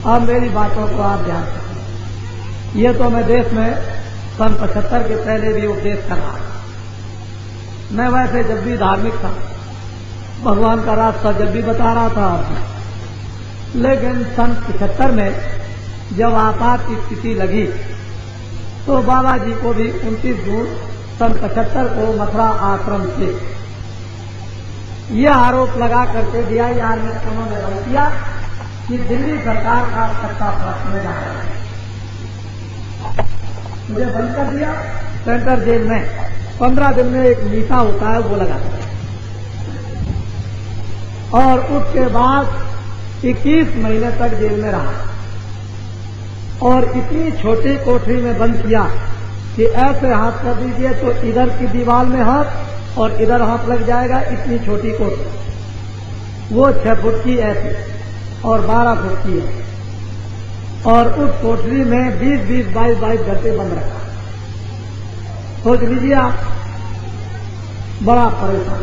अब मेरी बातों को आप ध्यान रखें। ये तो मैं देश में सन 75 के पहले भी उपदेश कर रहा था। मैं वैसे जब भी धार्मिक था, भगवान का रास्ता जब भी बता रहा था आपने, लेकिन सन 75 में जब आपात की स्थिति लगी तो बाबा जी को भी 29 जून सन 75 को मथुरा आश्रम से यह आरोप लगा करके DIR ने उन्होंने बंद किया कि दिल्ली सरकार का सत्ता प्रश्न जा रहा है। मुझे बंद कर दिया सेंट्रल जेल में। 15 दिन में एक मीसा होता है वो लगा दिया और उसके बाद 21 महीने तक जेल में रहा और इतनी छोटी कोठरी में बंद किया कि ऐसे हाथ कर दीजिए तो इधर की दीवार में हाथ और इधर हाथ लग जाएगा। इतनी छोटी कोठरी, वो 6 फुट की ऐसी और 12 फुट की है और उस कोठरी में 20-20, 22-22 घंटे बंद रखा। सोच लीजिए आप, बड़ा परेशान।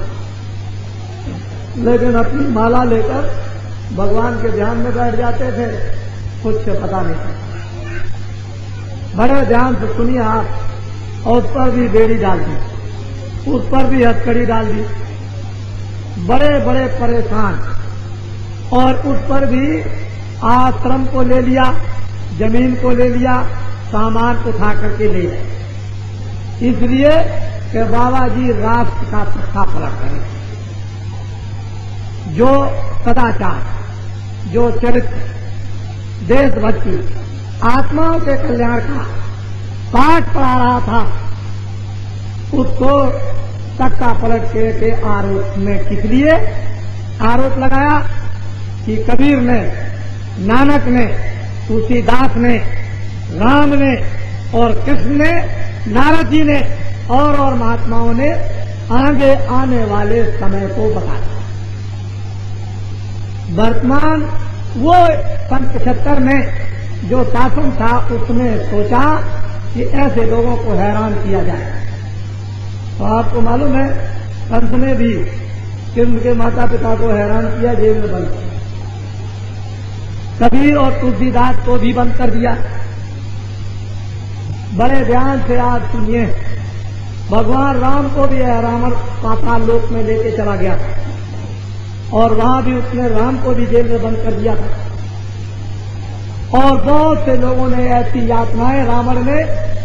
लेकिन अपनी माला लेकर भगवान के ध्यान में बैठ जाते थे, कुछ पता नहीं था। बड़े ध्यान से सुनिए आप। और उस पर भी बेड़ी डाल दी, उस पर भी हथकड़ी डाल दी। बड़े बड़े परेशान। और उस पर भी आश्रम को ले लिया, जमीन को ले लिया, सामान उठा करके ले गए, इसलिए कि बाबा जी राष्ट्र का तख्ता पलट करें। जो सदाचार, जो चरित्र, देशभक्ति, आत्माओं के कल्याण का पाठ पढ़ा रहा था, उसको तख्ता पलट के आरोप में किस लिए आरोप लगाया कि कबीर ने, नानक ने, तुलसीदास ने, राम ने और कृष्ण ने, नारद जी ने और महात्माओं ने आगे आने वाले समय को बताया। वर्तमान वो सन 75 में जो शासन था उसने सोचा कि ऐसे लोगों को हैरान किया जाए। तो आपको मालूम है कंस ने भी कृष्ण के माता पिता को हैरान किया, जेल में बंद किया। कबीर और तुलसीदास को भी बंद कर दिया। बड़े ध्यान से आज सुनिए, भगवान राम को भी रावण पाताल लोक में लेके चला गया और वहां भी उसने राम को भी जेल में बंद कर दिया था। और बहुत से लोगों ने ऐसी यातनाएं, रावण ने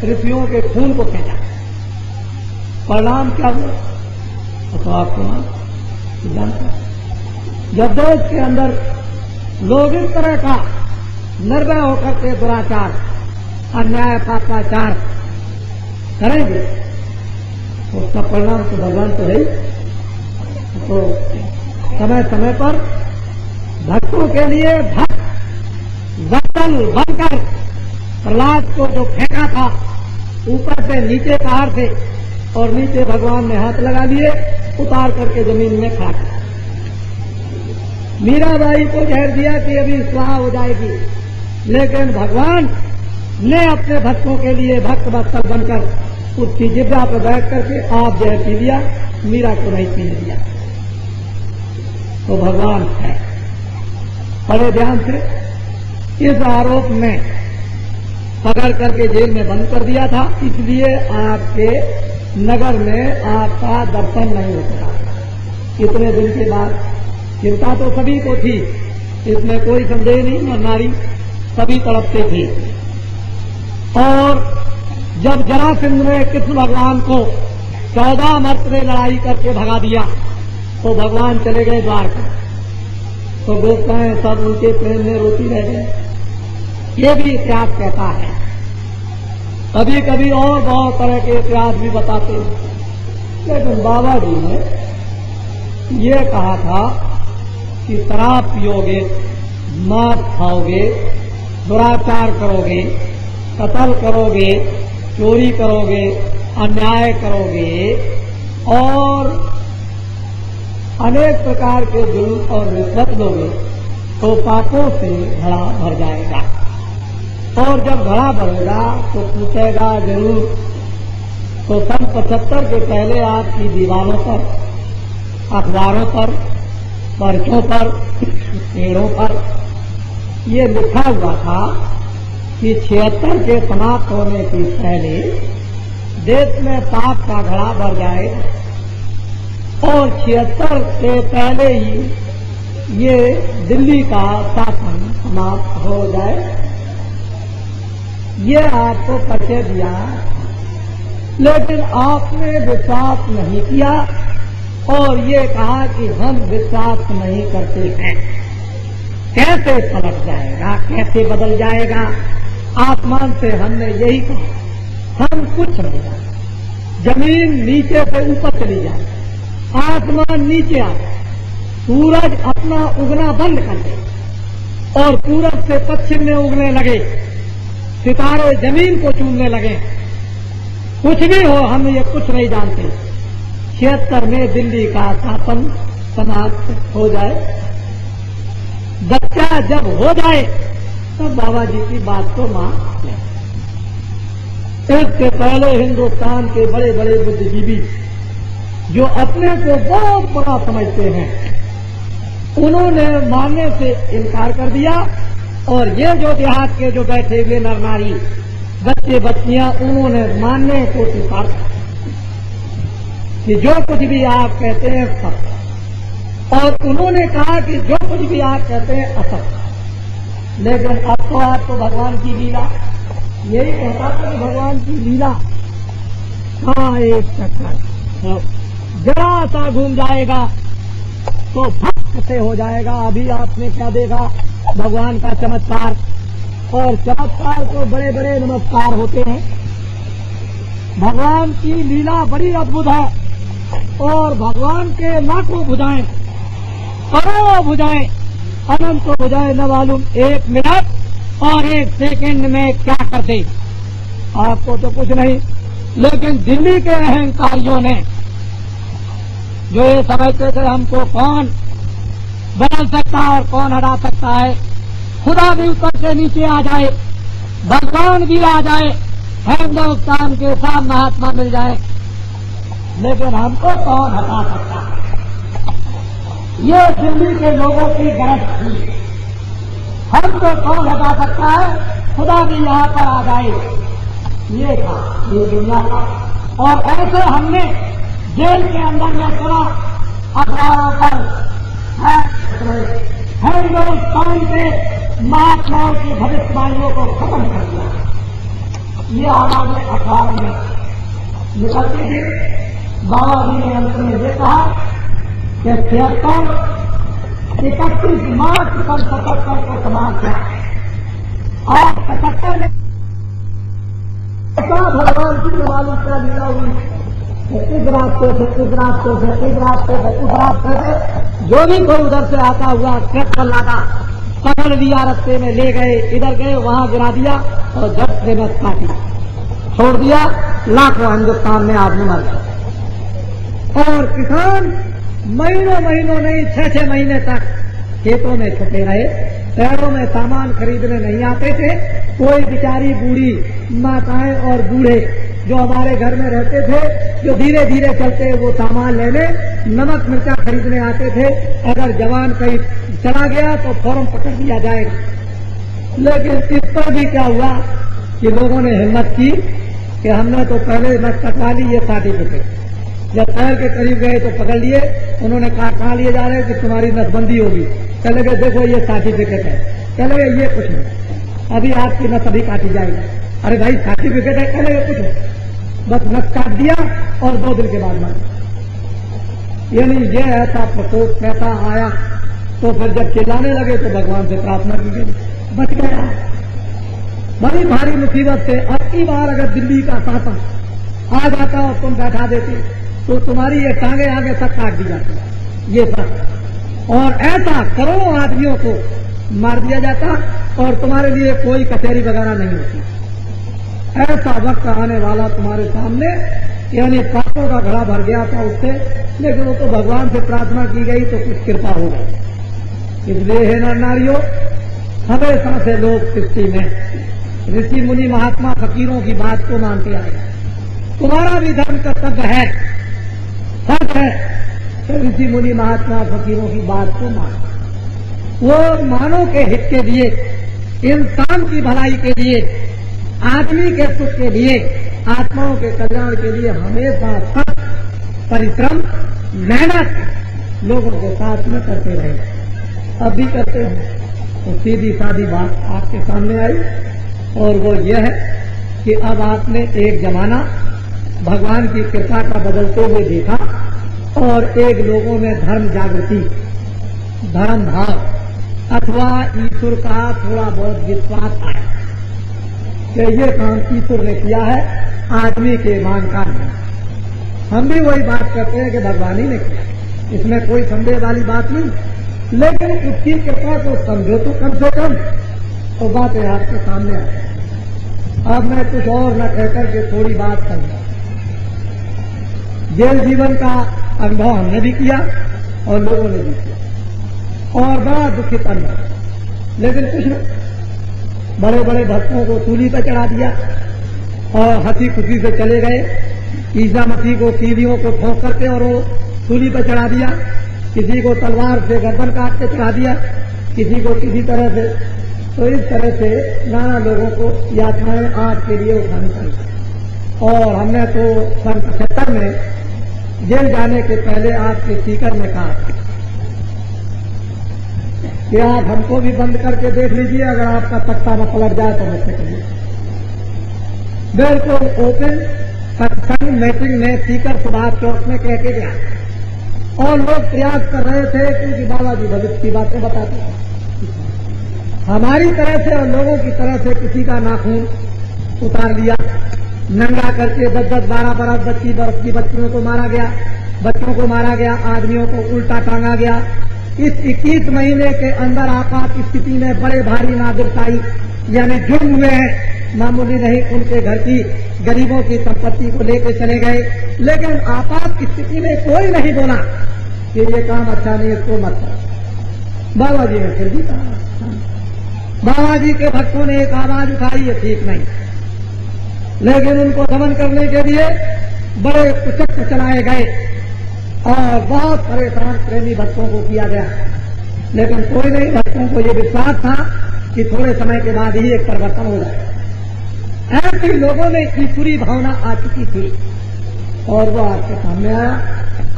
ऋषियों के खून को खींचा। परिणाम क्या हुआ तो आपको जानते हैं। जब देश के अंदर लोग इस तरह का निर्भय होकर के दुराचार, अन्याय, पापाचार करेंगे तो उसका परिणाम तो भगवान तो है ही। तो समय समय पर भक्तों के लिए भक्त वत्सल बनकर प्रहलाद को जो फेंका था ऊपर से नीचे पहाड़ से, और नीचे भगवान ने हाथ लगा लिए, उतार करके जमीन में खड़ा किया। मीराबाई को जहर दिया कि अभी स्वाहा हो जाएगी, लेकिन भगवान ने अपने भक्तों के लिए भक्त वत्सल बनकर उसकी जिब्रा पर बैठ करके आप जहर पी लिया, मीरा को नहीं पीने दिया। तो भगवान है। बड़े ध्यान से इस आरोप में पकड़ करके जेल में बंद कर दिया था, इसलिए आपके नगर में आपका दर्शन नहीं हो सका। इतने दिन के बाद चिंता तो सभी को थी, इसमें कोई संदेह नहीं, और नारी सभी तड़पते थे। और जब जरासंध ने कृष्ण भगवान को 14 मर्त ने लड़ाई करके भगा दिया तो भगवान चले गए द्वारका। तो गोपिकाएं सब उनके प्रेम में रोती रह गए। ये भी इतिहास कहता है। कभी कभी और बहुत तरह के इतिहास भी बताते हैं, लेकिन बाबा जी ने ये कहा था कि शराब पियोगे, मांस खाओगे, दुराचार करोगे, कत्ल करोगे, चोरी करोगे, अन्याय करोगे और अनेक प्रकार के जुल्म और रिश्वत लोगे तो पापों से घड़ा भर जाएगा। और जब घड़ा भरेगा तो पूछेगा जरूर। तो सन 75 के पहले आपकी दीवारों पर, अखबारों पर, पर्चों पर, पेड़ों पर ये लिखा हुआ था कि 76 के समाप्त होने के पहले देश में पाप का घड़ा भर जाएगा और 76 से पहले ही ये दिल्ली का शासन समाप्त हो जाए। ये आपको परिचय दिया, लेकिन आपने विश्वास नहीं किया और ये कहा कि हम विश्वास नहीं करते हैं। कैसे पलट जाएगा, कैसे बदल जाएगा? आसमान से हमने यही कहा, हम कुछ नहीं जाए, जमीन नीचे से ऊपर चली जाए, आसमान नीचे आ जाए, सूरज अपना उगना बंद कर दे और पूरब से पश्चिम में उगने लगे, सितारे जमीन को चूमने लगे, कुछ भी हो, हम ये कुछ नहीं जानते। 76 में दिल्ली का शासन समाप्त हो जाए। बच्चा जब हो जाए तब बाबा जी की बात को मान लें। इससे पहले हिंदुस्तान के बड़े बड़े बुद्धिजीवी जो अपने को बहुत बड़ा समझते हैं, उन्होंने मानने से इनकार कर दिया और ये जो देहात के जो बैठे हुए नर नारी, बच्चे बच्चियां, उन्होंने मानने को स्वीकार किया कि जो कुछ भी आप कहते हैं सत्य, और उन्होंने कहा कि जो कुछ भी आप कहते हैं असत्य। लेकिन अब तो आपको भगवान की लीला, यही कहता था कि भगवान की लीला हाँ एक चक्कर जरा सा घूम जाएगा तो भक्त से हो जाएगा। अभी आपने क्या देखा, भगवान का चमत्कार, और चमत्कार को बड़े बड़े नमस्कार होते हैं। भगवान की लीला बड़ी अद्भुत है और भगवान के लाखों भुजाएं, करोड़ों भुजाएं, अनंत भुजाएं, न मालूम एक मिनट और एक सेकंड में क्या करते आपको तो कुछ नहीं। लेकिन दिल्ली के अहंकारियों ने जो ये समझते थे हमको कौन बदल सकता है और कौन हटा सकता है, खुदा भी ऊपर से नीचे आ जाए, भगवान भी आ जाए, हिंदुस्तान के साथ महात्मा मिल जाए, लेकिन हमको कौन हटा सकता है? ये दिल्ली के लोगों की गरज थी, हमको कौन हटा सकता है? खुदा भी यहाँ पर आ जाए, ये था ये दुनिया का। और ऐसे हमने जेल के अंदर में चला अखबारों पर हिंदुस्तान के महात्माओं की भविष्यवाणियों को खत्म कर दिया। ये हमारे अखबार में निकलती थी। बाबा जी ने अंत में ये कहा कि 31 मार्च पर 77 को समाप्त है और 77 में भगवान की मालूम क्या लीला हुई। इस रास्ते से इस रास्ते से इस रास्ते से उस रास्ते से जो भी कोई उधर से आता हुआ ट्रक पर लादा, पकड़ लिया, रास्ते में ले गए, इधर गए, वहां गिरा दिया और झट से बस काटी छोड़ दिया। लाखों हिंदुस्तान में आदमी मर गए और किसान महीनों महीनों नहीं 6-6 महीने तक खेतों में छुपे रहे, शहरों में सामान खरीदने नहीं आते थे। कोई बेचारी बूढ़ी माताएं और बूढ़े जो हमारे घर में रहते थे, जो धीरे धीरे चलते वो सामान लेने, नमक मिर्चा खरीदने आते थे। अगर जवान कहीं चला गया तो फौरन पकड़ लिया जाएगा। लेकिन इस पर भी क्या हुआ कि लोगों ने हिम्मत की कि हमने तो पहले नस कटवा ली, ये सर्टिफिकेट। जब शहर के करीब गए तो पकड़ लिए, उन्होंने कहा कहाँ लिए जा रहे हैं कि तुम्हारी नसबंदी होगी। चले गए, देखो ये सर्टिफिकेट है। चले गए, ये कुछ नहीं, अभी आपकी नस अभी काटी जाएगी। अरे भाई सर्टिफिकेट है, चले गए, कुछ नहीं, बस नस काट दिया और 2 दिन के बाद मर। यानी ये ऐसा प्रकोप कैसा आया। तो फिर जब चिल्लाने लगे तो भगवान से प्रार्थना की गई, बच गया। बड़ी भारी मुसीबत से अब की बार अगर दिल्ली का शासन आ जाता और तुम बैठा देते तो तुम्हारी ये टांगे आगे तक काट दी जाती, ये सब। और ऐसा करोड़ों आदमियों को मार दिया जाता और तुम्हारे लिए कोई कचहरी वगैरह नहीं होती। ऐसा वक्त आने वाला तुम्हारे सामने, यानी पापों का घड़ा भर गया था उससे, लेकिन वो तो भगवान से प्रार्थना की गई तो कुछ कृपा हो गई। इसलिए है नर नारियों, हमेशा से लोग सृष्टि में ऋषि मुनि महात्मा फकीरों की बात को मानते आए। तुम्हारा भी धर्म कर्तव्य है, सच है, तो ऋषि मुनि महात्मा फकीरों की बात को मानो। वो मानव के हित के लिए इंसान की भलाई के लिए, आदमी के सुख के लिए, आत्माओं के कल्याण के लिए हमेशा सख्त परिश्रम, मेहनत लोगों के साथ में करते रहे। अब भी करते हैं। तो सीधी सादी बात आपके सामने आई और वो ये है कि अब आपने एक जमाना भगवान की कृपा का बदलते हुए देखा और एक लोगों में धर्म जागृति, धर्म भाव अथवा ईश्वर का थोड़ा बहुत विश्वास आया कि ये काम ईश्वर ने किया है, आदमी के ईमान का नहीं। हम भी वही बात करते हैं कि भगवान ही ने किया, इसमें कोई संदेह वाली बात नहीं, लेकिन उसकी कृपा को समझो तो कम से कम। तो बातें आपके सामने आए। अब मैं कुछ और न कहकर के थोड़ी बात करूंगा। जेल जीवन का अनुभव हमने भी किया और लोगों ने भी किया और बड़ा दुखित अनुभव। लेकिन कुछ बड़े बड़े भक्तों को सूली पर चढ़ा दिया और हंसी खुशी से चले गए। ईसा मसीह को कीड़ियों को ठोक करके और वो सूली पर चढ़ा दिया, किसी को तलवार से गर्दन काट के चढ़ा दिया, किसी को किसी तरह से। तो इस तरह से नाना लोगों को यातनाएं आज के लिए उठानी पड़ी। और हमने तो सन 75 में जेल जाने के पहले आपके स्पीकर ने कहा कि आप हमको भी बंद करके देख लीजिए, अगर आपका तख्ता न पलट जाए तो मुझसे कहिए। बिल्कुल ओपन सत्संग मीटिंग में स्पीकर सुभाष चौक में कह के गया और लोग प्रयास कर रहे थे क्योंकि बाबा जी भविष्य की बातें बताते हैं। हमारी तरह से और लोगों की तरह से किसी का नाखून उतार लिया, नंगा करके 10-10, 12-12, 25 वर्ष की बच्चियों को मारा गया, बच्चों को मारा गया, आदमियों को उल्टा टांगा गया। इस 21 महीने के अंदर आपात स्थिति में बड़े भारी नादिरशाही यानी जुर्म हुए हैं, मामूली नहीं। उनके घर की गरीबों की संपत्ति को लेकर चले गए, लेकिन आपात स्थिति में कोई नहीं बोला कि ये काम अच्छा नहीं, इसको मत करो। बाबा जी ने फिर भी कहा, बाबा जी के भक्तों ने एक आवाज उठाई, ये ठीक नहीं। लेकिन उनको दमन करने के लिए बड़े कुचक्र चलाए गए और बहुत परेशान प्रेमी भक्तों को किया गया, लेकिन कोई नहीं। भक्तों को ये विश्वास था कि थोड़े समय के बाद ही एक परिवर्तन हो जाए। ऐसे लोगों में ईश्वरी भावना आ चुकी थी और वो आपके सामने आया।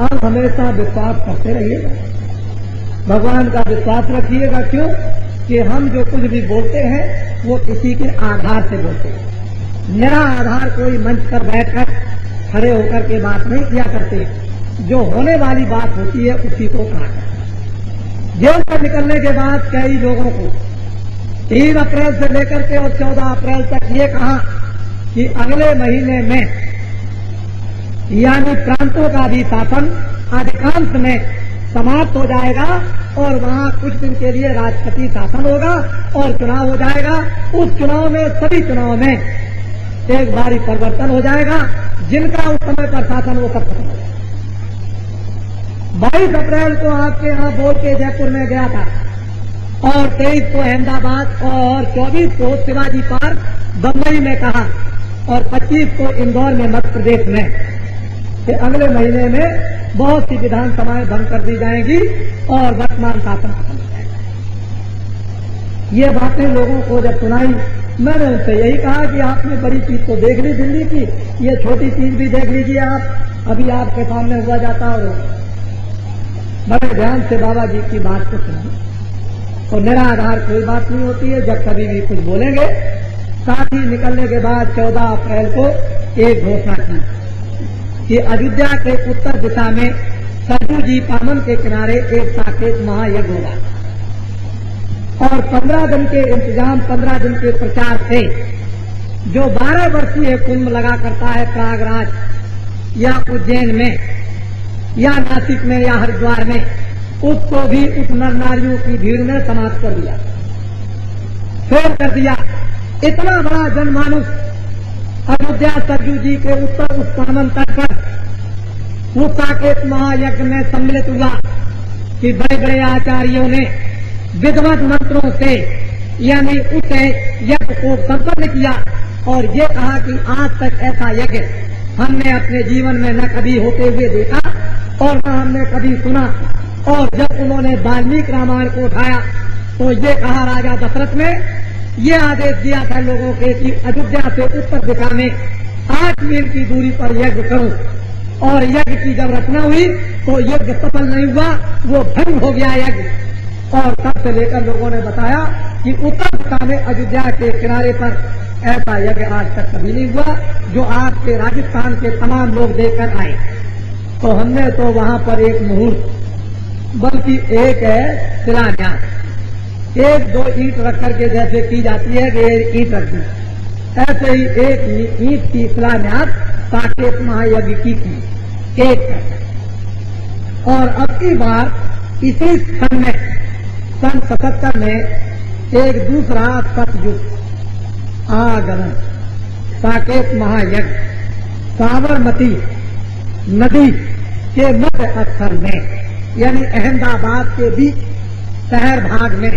आप हमेशा विश्वास करते रहिएगा, भगवान का विश्वास रखिएगा। क्यों कि हम जो कुछ भी बोलते हैं वो किसी के आधार से बोलते हैं। मेरा आधार कोई मंच पर बैठकर खड़े होकर के बात नहीं किया करते, जो होने वाली बात होती है उसी को कहा करते। जेल से निकलने के बाद कई लोगों को 3 अप्रैल से लेकर के और 14 अप्रैल तक ये कहा कि अगले महीने में यानी प्रांतों का भी शासन अधिकांश में समाप्त हो जाएगा और वहां कुछ दिन के लिए राष्ट्रपति शासन होगा और चुनाव हो जाएगा। उस चुनाव में, सभी चुनाव में एक बारी परिवर्तन हो जाएगा। जिनका उस समय पर शासन वो सब खत्म हो जाएगा। 22 अप्रैल को आपके यहां बोल के जयपुर में गया था और 23 को अहमदाबाद और 24 को शिवाजी पार्क बम्बई में कहा और 25 को इंदौर में मध्य प्रदेश में कि अगले महीने में बहुत सी विधानसभाएं बंद कर दी जाएंगी और वर्तमान शासन खत्म हो जाएगा। ये बातें लोगों को जब सुनाई, मैंने उनसे यही कहा कि आपने बड़ी चीज तो देख ली दिल्ली की, ये छोटी चीज भी देख लीजिए आप। अभी आपके सामने हुआ जाता और बड़े ध्यान से बाबा जी की बात को सुनिए। तो मेरा आधार कोई बात नहीं होती है, जब कभी भी कुछ बोलेंगे। साथ ही निकलने के बाद 14 अप्रैल को एक घोषणा की कि अयोध्या के उत्तर दिशा में सरयू जी पामन के किनारे एक साकेत महायज्ञ होगा और 15 दिन के इंतजाम, 15 दिन के प्रचार से जो 12 वर्षीय कुंभ लगा करता है प्रयागराज या उज्जैन में या नासिक में या हरिद्वार में, उसको भी उस नर नारियों की भीड़ में समाप्त कर दिया, फेल कर दिया। इतना बड़ा जनमानुष अयोध्या सरयू जी के उत्तर उस पावन तट पर उस साकेत महायज्ञ में सम्मिलित हुआ कि बड़े बड़े आचार्यों ने विधिवत मंत्रों से यानी उस यज्ञ को संपन्न किया और ये कहा कि आज तक ऐसा यज्ञ हमने अपने जीवन में न कभी होते हुए देखा और न हमने कभी सुना। और जब उन्होंने वाल्मीकि रामायण को उठाया तो ये कहा राजा दशरथ ने ये आदेश दिया था लोगों के कि अयोध्या से उत्तर दिशा में 8 मील की दूरी पर यज्ञ करो। और यज्ञ की जब रचना हुई तो यज्ञ सफल नहीं हुआ, वो भंग हो गया यज्ञ। और तब से लेकर लोगों ने बताया कि उत्तर दिशा में अयोध्या के किनारे पर ऐसा यज्ञ आज तक कभी नहीं हुआ जो आपके राजस्थान के तमाम लोग देखकर आए। तो हमने तो वहां पर एक मुहूर्त, बल्कि एक है शिलान्यास, 1-2 ईंट रख करके जैसे की जाती है कि ईंट रख दी, ऐसे ही एक ईंट की शिलान्यास साकेत महायज्ञ की थी, एक। और अब की बार इसी सन में, सन 77 में एक दूसरा सतयुग आगमन, साकेत महायज्ञ साबरमती नदी के मध्य स्थल में, यानी अहमदाबाद के बीच शहर भाग में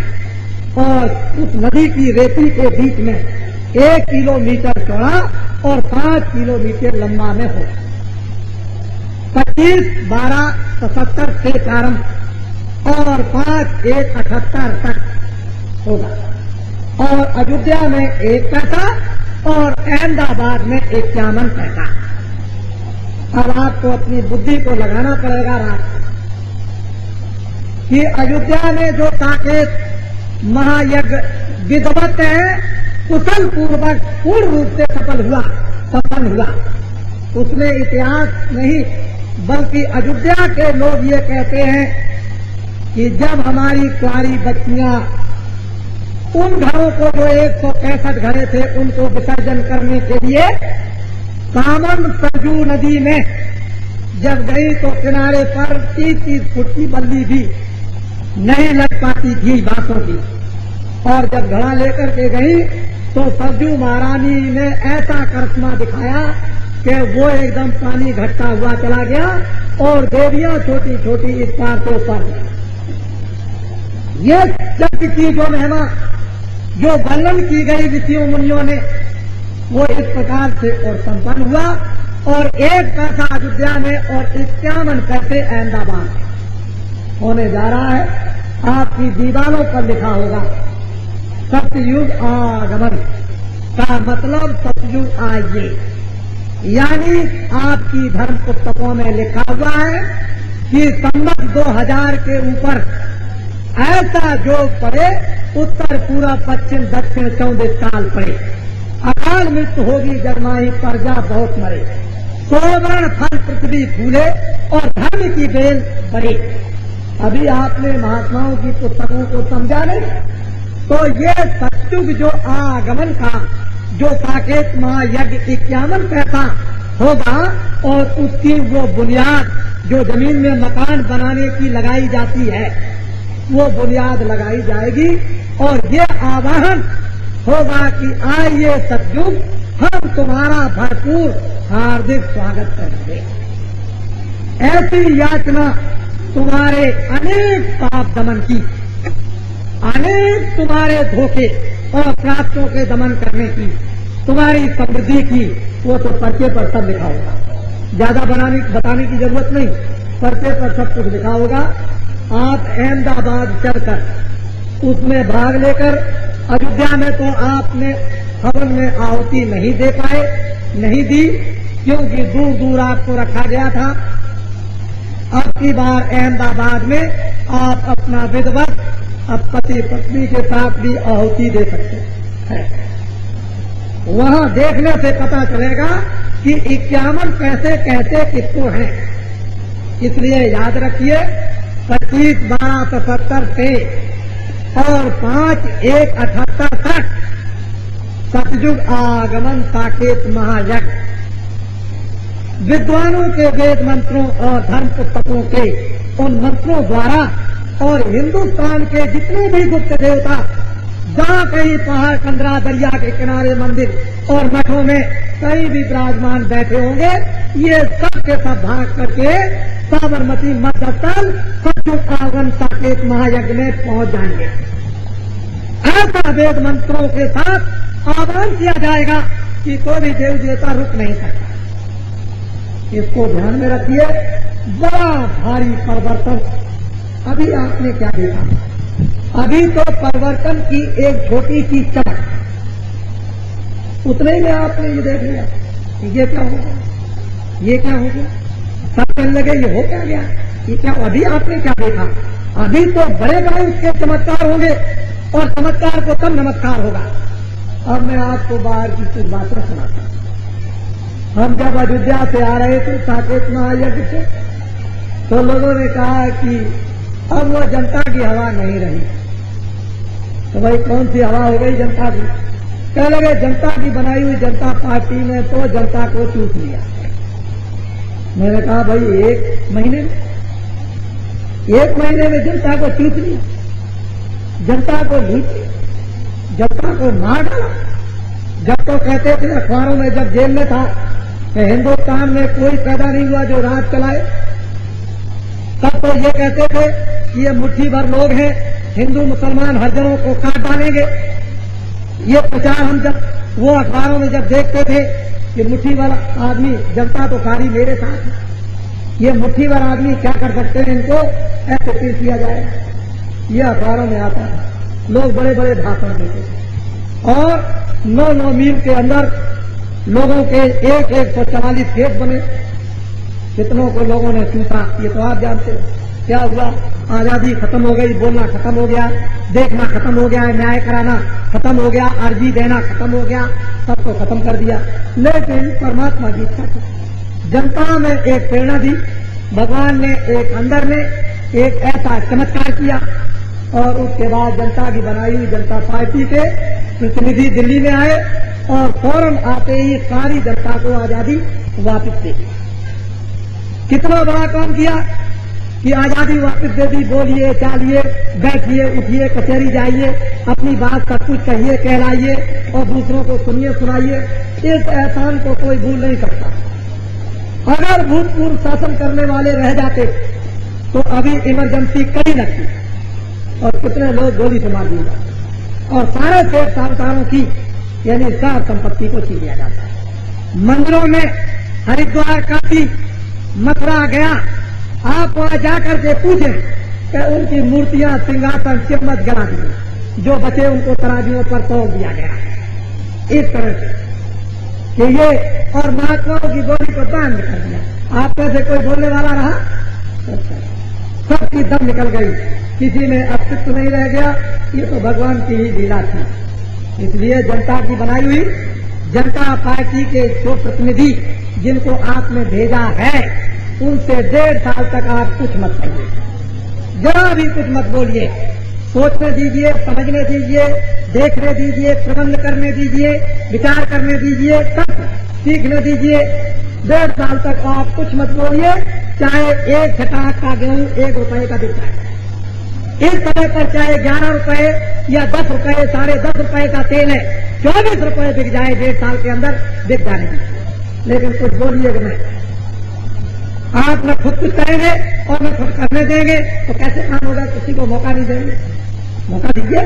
और उस नदी की रेती के बीच में 1 किलोमीटर चौड़ा और 5 किलोमीटर लंबा में हो। 25/12/77 से प्रारंभ और 5/1/78 तक होगा। और अयोध्या में 1 पैसा और अहमदाबाद में 51 पैसा। अब आपको अपनी बुद्धि को लगाना पड़ेगा रात कि अयोध्या में जो साकेत महायज्ञ विधिवत है, कुशल पूर्वक पूर्ण रूप से सफल हुआ, उसमें इतिहास नहीं बल्कि अयोध्या के लोग ये कहते हैं कि जब हमारी कुंवारी बच्चियां उन घरों को जो 165 घरे थे उनको विसर्जन करने के लिए सामन सरजू नदी में जब गई तो किनारे पर 30-30 फुट की बल्ली भी नहीं लग पाती थी बांसों की। और जब घड़ा लेकर के गई तो सरजू महारानी ने ऐसा करिश्मा दिखाया कि वो एकदम पानी घटता हुआ चला गया और देवियां छोटी छोटी इस पार से उस पार। ये यज्ञ की जो महिमा जो वर्णन की गई ऋषियों मुनियों ने वो इस प्रकार से और संपन्न हुआ। और 1 पैसा अयोध्या में और 51 पैसे अहमदाबाद होने जा रहा है। आपकी दीवारों पर लिखा होगा सतयुग आगमन का मतलब सतयुग आइए, यानी आपकी धर्म पुस्तकों में लिखा हुआ है कि संवत 2000 के ऊपर ऐसा योग पड़े, उत्तर पूरा पश्चिम दक्षिण 14 साल पड़े, अकाल मृत्यु होगी जन्माही प्रजा बहुत मरे, सोवर्ण फल पृथ्वी फूले और धर्म की बेल बढ़े। अभी आपने महात्माओं की पुस्तकों को समझा नहीं, तो ये सतयुग जो आगमन का जो साकेत महायज्ञ 51 पैसा होगा और उसकी वो बुनियाद जो जमीन में मकान बनाने की लगाई जाती है वो बुनियाद लगाई जाएगी। और ये आवाहन होगा कि आइए सतयुग, हम तुम्हारा भरपूर हार्दिक स्वागत करेंगे। ऐसी याचना तुम्हारे अनेक पाप दमन की, अनेक तुम्हारे धोखे और प्राप्तों के दमन करने की, तुम्हारी समृद्धि की, वो तो पर्चे पर सब लिखा होगा। ज्यादा बताने की जरूरत नहीं, पर्चे पर सब कुछ लिखा होगा। आप अहमदाबाद चलकर उसमें भाग लेकर अयोध्या में तो आपने हवन में आहुति नहीं दे पाए, नहीं दी, क्योंकि दूर दूर आपको रखा गया था। अब की बार अहमदाबाद में आप अपना विधिवत अब पति पत्नी के साथ भी आहुति दे सकते हैं। वहां देखने से पता चलेगा कि 51 पैसे कहते किसको हैं। इसलिए याद रखिए 25/12/77 से और 5/1/78 तक सतयुग आगमन साकेत महायज्ञ विद्वानों के वेद मंत्रों और धर्म पुस्तकों के उन मंत्रों द्वारा और हिंदुस्तान के जितने भी गुप्त देवता जहां कहीं पहाड़ कंदरा दरिया के किनारे मंदिर और मठों में कहीं भी विराजमान बैठे होंगे, ये सब के सब भाग करके साबरमती मध्यस्थल सतयुग आगमन साकेत महायज्ञ में पहुंच जाएंगे। ऐसा वेद मंत्रों के साथ आह्वान किया जाएगा कि कोई भी देव देवता रुक नहीं सकता। इसको ध्यान में रखिए। बड़ा भारी परिवर्तन अभी आपने क्या देखा? अभी तो परिवर्तन की एक छोटी सी चमक उतने ही में आपने ये देख लिया ये क्या हो गया, ये क्या हो गया। सब कहने लगे ये हो क्या गया, ये क्या। अभी आपने क्या देखा, अभी तो बड़े बड़े उसके चमत्कार होंगे और चमत्कार को तब नमस्कार होगा। अब मैं आपको बाहर की कुछ बातें सुनाता हूं। हम जब अयोध्या से आ रहे थे साकेत महायज्ञ से, तो लोगों ने कहा कि अब वो जनता की हवा नहीं रही। तो भाई कौन सी हवा हो गई जनता की। कह लगे जनता की बनाई हुई जनता पार्टी ने तो जनता को चूस लिया। मैंने कहा भाई एक महीने में जनता को चूस लिया, जनता को लूट लिया, जनता को मार डाला। जब तो कहते थे अखबारों में, जब जेल में था कि हिंदुस्तान में कोई पैदा नहीं हुआ जो राज चलाए, तब तो ये कहते थे कि ये मुट्ठी भर लोग हैं, हिंदू मुसलमान हर जनों को काट डालेंगे। ये प्रचार हम जब वो अखबारों में जब देखते थे कि मुट्ठी भर आदमी, जनता तो सारी मेरे साथ है, ये मुट्ठी भर आदमी क्या कर सकते हैं, इनको ऐसे पेश किया जाए, ये अखबारों में आता है। लोग बड़े बड़े भाषण देते थे और 9 मील के अंदर लोगों के 144 केस बने, कितनों को लोगों ने चूसा ये तो आप जानते हैं। क्या हुआ, आजादी खत्म हो गई, बोलना खत्म हो गया, देखना खत्म हो गया, न्याय कराना खत्म हो गया, अर्जी देना खत्म हो गया, सबको खत्म कर दिया। लेकिन परमात्मा की इच्छा थी, जनता में एक प्रेरणा दी, भगवान ने एक अंदर में एक ऐसा चमत्कार किया और उसके बाद जनता की बनाई हुई जनता पार्टी के प्रतिनिधि दिल्ली में आए और फौरन आते ही सारी जनता को आजादी वापस दे दी। कितना बड़ा काम किया कि आजादी वापस दे दी। बोलिए, चालिए, बैठिए, उठिए, कचहरी जाइए, अपनी बात सब कुछ कहिए, कहलाइए और दूसरों को सुनिए, सुनाइए। इस एहसान को कोई भूल नहीं सकता। अगर भूतपूर्व शासन करने वाले रह जाते तो अभी इमरजेंसी कड़ी लगती और कितने लोग गोली से मार दिए जाते और सारे सेठ साहूकारों की यानी सार संपत्ति को छीन लिया जाता। मंदिरों में हरिद्वार, काशी, मथुरा गया, आप वहां जाकर के पूछें कि उनकी मूर्तियां, सिंहासन, चिम्मत गला दी, जो बचे उनको तराजुओं पर तोड़ दिया गया। इस तरह से कि ये और महात्माओं की गोली को बंद कर दिया। आप में से कोई बोलने वाला रहा, सबकी दम निकल गई, किसी में अस्तित्व नहीं रह गया। ये तो भगवान की ही लीला थी। इसलिए जनता की बनाई हुई जनता पार्टी के जो प्रतिनिधि जिनको आपने भेजा है, उनसे 1.5 साल तक आप कुछ मत कहिए, जरा भी कुछ मत बोलिए। सोचने दीजिए, समझने दीजिए, देखने दीजिए, प्रबंध करने दीजिए, विचार करने दीजिए, तब सीखने दीजिए। 1.5 साल तक आप कुछ मत बोलिए, चाहे एक छटाक का गेहूं 1 रुपए का बिक जाए। इस समय पर चाहे 11 रुपए या 10 रुपए, 10.5 रुपए का तेल है, 24 रुपए बिक जाए, 1.5 साल के अंदर बिक जाने दीजिए। लेकिन कुछ बोलिएगा नहीं, आप न खुद कुछ करेंगे और न खुद करने देंगे तो कैसे काम होगा। किसी को मौका नहीं देंगे, मौका दीजिए।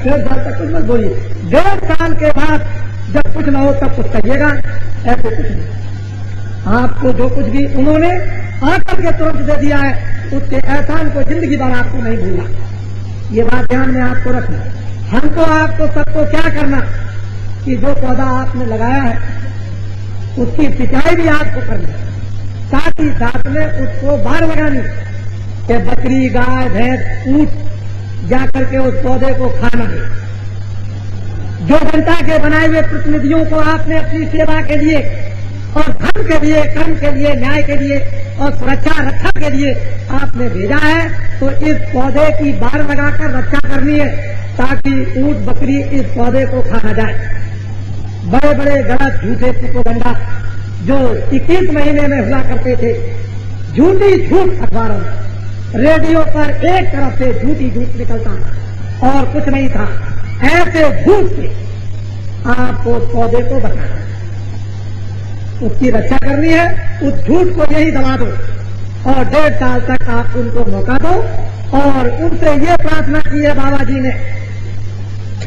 1.5 साल तक कुछ मत बोलिए, 1.5 साल के बाद जब कुछ न हो तब कुछ कहिएगा। ऐसे कुछ नहीं, आपको जो कुछ भी उन्होंने आकर के तुरंत दे दिया है, उसके एहसान को जिंदगी भर आपको नहीं भूलना। ये बात ध्यान में आपको रखना। हमको आपको सबको क्या करना कि जो पौधा आपने लगाया है उसकी सिंचाई भी आपको करनी, साथ ही साथ में उसको बाढ़ लगानी कि बकरी, गाय, भैंस, ऊंट जाकर के उस पौधे को खाना है। जो जनता के बनाए हुए प्रतिनिधियों को आपने अपनी सेवा के लिए और धर्म के लिए, कर्म के लिए, न्याय के लिए और सुरक्षा रक्षा के लिए आपने भेजा है, तो इस पौधे की बाढ़ लगाकर रक्षा करनी है ताकि ऊंट, बकरी इस पौधे को खा न जाए। बड़े बड़े गलत झूठे प्रोपेगेंडा जो 21 महीने में हुआ करते थे, झूठी झूठ अखबारों में, रेडियो पर एक तरफ से झूठी झूठ निकलता और कुछ नहीं था। ऐसे झूठ से आपको उस पौधे को बचाना, उसकी रक्षा करनी है। उस झूठ को यही दबा दो और 1.5 साल तक आप उनको मौका दो और उनसे ये प्रार्थना की है बाबा जी ने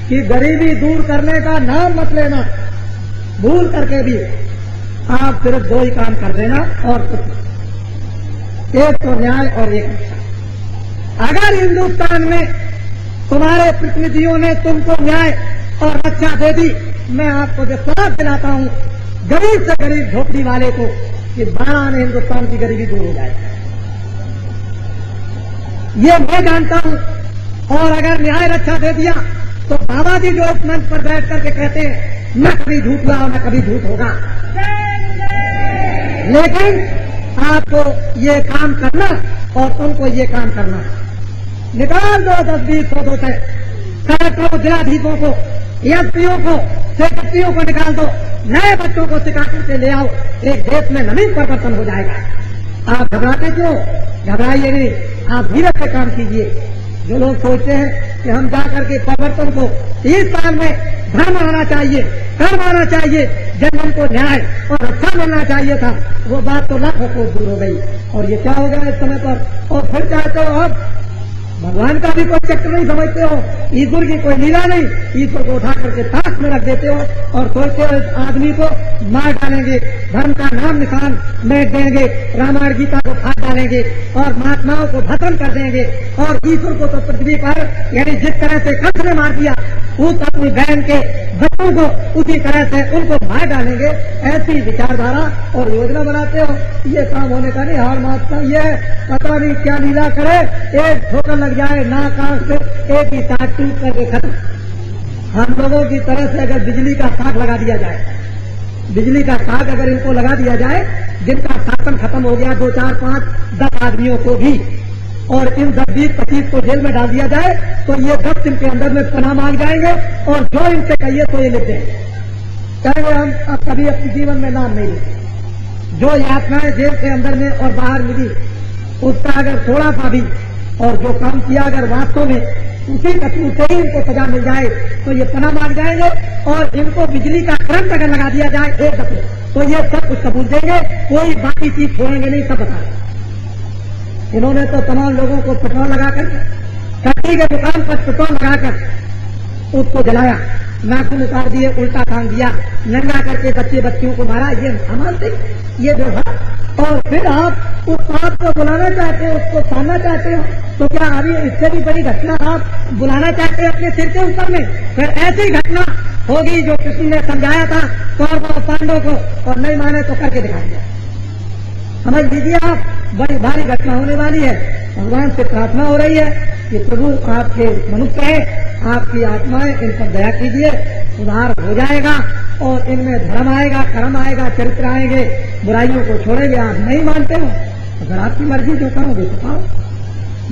कि गरीबी दूर करने का नाम मत लेना, भूल करके भी आप सिर्फ 2 ही काम कर देना और कुछ, एक तो न्याय और एक रक्षा। अगर हिंदुस्तान में तुम्हारे प्रतिनिधियों ने तुमको न्याय और रक्षा दे दी मैं आपको विश्वास दिलाता हूं गरीब से गरीब झोपड़ी वाले को कि 12 आने हिंदुस्तान की गरीबी दूर हो जाए। ये मैं जानता हूं। और अगर न्याय रक्षा दे दिया तो बाबा जी जो इस मंच पर बैठ करके कहते हैं न कभी झूठ हुआ और न कभी झूठ होगा, लेकिन आपको ये काम करना और उनको ये काम करना। निकाल दो 10-20 पदों से कलेक्टरों, जिलाधीशों को, एसपीओ को, सेक्रेटरियों को निकाल दो, नए बच्चों को सिखा करके ले आओ, एक देश में नवीन परिवर्तन हो जाएगा। आप घबराते क्यों? घबराइए नहीं, आप धीरज से काम कीजिए। जो लोग सोचते हैं कि हम जाकर के परिवर्तन को 30 साल में धर्म आना चाहिए, कर्म आना चाहिए, जन को न्याय और रक्षा मिलना चाहिए था, वो बात तो लाखों को दूर हो गई। और ये क्या हो गया इस समय पर? और फिर चाहते हो अब भगवान का भी कोई चक्र नहीं समझते हो, ईश्वर की कोई लीला नहीं, ईश्वर को उठा करके ताश में रख देते हो और सोचते हो इस आदमी को मार डालेंगे, धर्म का नाम निशान मेट देंगे, रामायण गीता को फाड़ डालेंगे और महात्माओं को खत्म कर देंगे और ईश्वर को तो पृथ्वी पर यानी जिस तरह से कंस ने मार दिया उस अपनी बहन के बच्चों को उसी तरह से उनको मार डालेंगे। ऐसी विचारधारा और योजना बनाते हो, ये काम होने का नहीं। हार मारता ये पता नहीं क्या लीला करे, एक ठोकर लग जाए नाक आंख से, एक ही तार टूट करके खत्म। हम लोगों की तरह से अगर बिजली का ताक लगा दिया जाए, बिजली का ताक अगर इनको लगा दिया जाए, जिनका शासन खत्म हो गया 2, 4, 5, 10 आदमियों को भी, और इन 10, 20, 25 को जेल में डाल दिया जाए तो ये 10 दिन के अंदर में पनाह मांग जाएंगे और जो इनसे कहिए तो ये लिख देंगे, कहेंगे हम अब कभी अपने जीवन में नाम नहीं लेते। जो यातनाएं जेल के अंदर में और बाहर मिली उसका अगर थोड़ा सा भी और जो काम किया अगर वास्तव में उसी कसूर से ही इनको सजा मिल जाए तो ये पनाह मांग जाएंगे। और इनको बिजली का करंट अगर लगा दिया जाए एक दफे तो ये सब कुछ कबूल देंगे, कोई बाकी चीज छोड़ेंगे नहीं, सब बता। इन्होंने तो तमाम लोगों को पेट्रोल लगाकर, टट्टी के दुकान पर पेट्रोल लगाकर उसको जलाया, नाखून उतार दिए, उल्टा टांग दिया, नंगा करके बच्चे बच्चियों को मारा। ये अमानसिक, ये व्यवहार। और फिर आप उस पाप को बुलाना चाहते हो, उसको सामना चाहते हो, तो क्या अभी इससे भी बड़ी घटना आप बुलाना चाहते हैं अपने सिर के ऊपर में? फिर ऐसी घटना होगी जो कृष्ण ने समझाया था कौरवों और पांडवों को, और नहीं माने तो करके दिखा दिया। समझ लीजिए आप, बड़ी भारी घटना होने वाली है। भगवान से प्रार्थना हो रही है कि प्रभु आपके मनुष्य हैं, आपकी आत्माएं इन पर दया कीजिए, सुधार हो जाएगा और इनमें धर्म आएगा, कर्म आएगा, चरित्र आएंगे, बुराइयों को छोड़ेंगे। आप नहीं मानते हो अगर आपकी मर्जी जो करोगे तो पाओ,